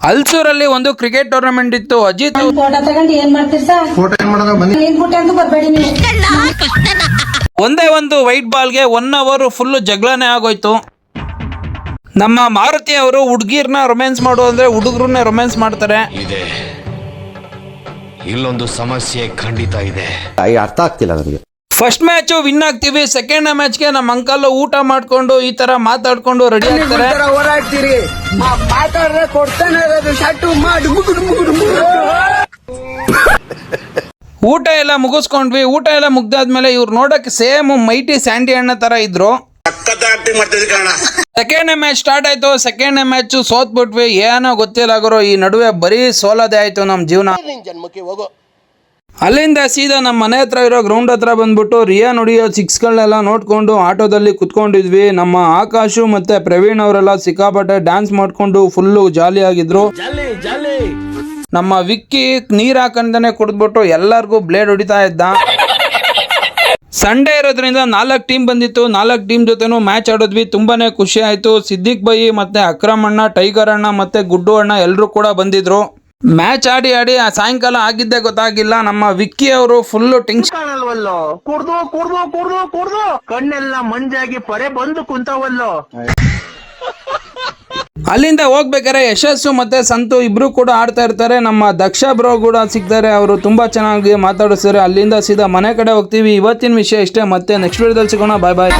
ಹಲ್ಸೂರಲ್ಲಿ ಒಂದು cricket tournament ಇತ್ತು. Ajit photo ತಗೊಂಡು ಏನ್ ಮಾಡ್ತೀರಾ? ಫೋಟೋ ಏನ್ ಮಾಡೋದು ಬನ್ನಿ. ನಿಂತ್ಬಿಟ್ಟೆ ಅಂತ ಬರ್ಬೇಡಿ ನೀವು. ಒಂದೇ ಒಂದು ವೈಟ್ ಬಾಲ್ಗೆ 1 ಅವರ್ ಫುಲ್ ಜಗಳನೇ ಆಗೋಯ್ತು. ನಮ್ಮ ಮಾರುತಿ ಅವರು ಹುಡುಗಿರ್ನ ರೊಮ್ಯಾನ್ಸ್ ಮಾಡು ಅಂದ್ರೆ ಹುಡುಗರನ್ನೇ ರೊಮ್ಯಾನ್ಸ್ ಮಾಡ್ತಾರೆ. ಇಲ್ಲೊಂದು ಸಮಸ್ಯೆ ಖಂಡಿತ ಇದೆ, ಅರ್ಥ ಆಗ್ತಿಲ್ಲ ನನಗೆ. ಫಸ್ಟ್ ಮ್ಯಾಚ್ ವಿನ್ ಆಗ್ತೀವಿ, ಸೆಕೆಂಡ್ ಮ್ಯಾಚ್ಗೆ ನಮ್ಮ ಅಂಕಲ್ ಊಟ ಮಾಡ್ಕೊಂಡು ಈ ತರ ಮಾತಾಡ್ಕೊಂಡು ರೆಡಿ ಆಗ್ತಾರೆ. ಊಟ ಎಲ್ಲ ಮುಗಿಸ್ಕೊಂಡ್ವಿ. ಊಟ ಎಲ್ಲ ಮುಗ್ದಾದ್ಮೇಲೆ ಇವ್ರು ನೋಡಕ್ಕೆ ಸೇಮ್ ಮೈಟಿ ಸ್ಯಾಂಡಿ ಅಣ್ಣ ತರ ಇದ್ರು. ಸೆಕೆಂಡ್ ಮ್ಯಾಚ್ ಸ್ಟಾರ್ಟ್ ಆಯ್ತು. ಸೆಕೆಂಡ್ ಮ್ಯಾಚ್ ಸೋತ್ಬಿಟ್ವಿ. ಏನೋ ಗೊತ್ತಿಲ್ಲ ಗುರು, ಈ ನಡುವೆ ಬರೀ ಸೋಲೋದೇ ಆಯ್ತು ನಮ್ ಜೀವನ. ಅಲ್ಲಿಂದ ಸೀದಾ ನಮ್ಮ ಮನೆ ಹತ್ರ ಇರೋ ಗ್ರೌಂಡ್ ಹತ್ರ ಬಂದ್ಬಿಟ್ಟು ರಿಯಾನ್ ಹೊಡಿಯೋ ಸಿಕ್ಸ್ಗಳನ್ನೆಲ್ಲ ನೋಡ್ಕೊಂಡು ಆಟೋದಲ್ಲಿ ಕುತ್ಕೊಂಡಿದ್ವಿ. ನಮ್ಮ ಆಕಾಶು ಮತ್ತೆ ಪ್ರವೀಣ್ ಅವರೆಲ್ಲ ಸಿಕ್ಕಾಪಟ್ಟೆ ಡ್ಯಾನ್ಸ್ ಮಾಡ್ಕೊಂಡು ಫುಲ್ಲು ಜಾಲಿ ಆಗಿದ್ರು. ನಮ್ಮ ವಿಕ್ಕಿ ನೀರ್ ಹಾಕಂತಾನೆ ಕುಡಿದ್ಬಿಟ್ಟು ಎಲ್ಲರಿಗೂ ಬ್ಲೇಡ್ ಹೊಡಿತಾ ಇದ್ದ. ಸಂಡೇ ಇರೋದ್ರಿಂದ 4 ಟೀಮ್ ಬಂದಿತ್ತು. 4 ಟೀಮ್ ಜೊತೆನೂ ಮ್ಯಾಚ್ ಆಡಿದ್ವಿ. ತುಂಬಾನೇ ಖುಷಿ ಆಯ್ತು. ಸಿದ್ದಿಕ್ ಬೈ ಮತ್ತೆ ಅಕ್ರಮ್ ಅಣ್ಣ, ಟೈಗರ್ ಅಣ್ಣ ಮತ್ತೆ ಗುಡ್ಡು ಅಣ್ಣ ಎಲ್ಲರೂ ಕೂಡ ಬಂದಿದ್ರು. ಮ್ಯಾಚ್ ಆಡಿ ಆ ಸಾಯಂಕಾಲ ಆಗಿದ್ದೇ ಗೊತ್ತಾಗಿಲ್ಲ. ನಮ್ಮ ವಿಕ್ಕಿ ಅವರು ಫುಲ್ ಟೆನ್ಷನ್ ಅಲ್ವಲ್ಲೋ, ಕುಡ್ದು ಕಣ್ಣೆಲ್ಲ ಮಂಜಾಗಿ ಪರೆ ಬಂದು ಕುಂತವಲ್ಲೋ. ಅಲ್ಲಿಂದ ಹೋಗ್ಬೇಕಾರೆ ಯಶಸ್ಸು ಮತ್ತೆ ಸಂತು ಇಬ್ರು ಕೂಡ ಆಡ್ತಾ ಇರ್ತಾರೆ. ನಮ್ಮ ದಕ್ಷ ಬ್ರೋ ಕೂಡ ಸಿಗ್ತಾರೆ. ಅವರು ತುಂಬಾ ಚೆನ್ನಾಗಿ ಮಾತಾಡಿಸ್ತಾರೆ. ಅಲ್ಲಿಂದ ಸೀದಾ ಮನೆ ಕಡೆ ಹೋಗ್ತೀವಿ. ಇವತ್ತಿನ ವಿಷಯ ಇಷ್ಟೇ. ಮತ್ತೆ ನೆಕ್ಸ್ಟ್ ವಿಡಿಯೋದಲ್ಲಿ ಸಿಗೋಣ. ಬಾಯ್ ಬಾಯ್.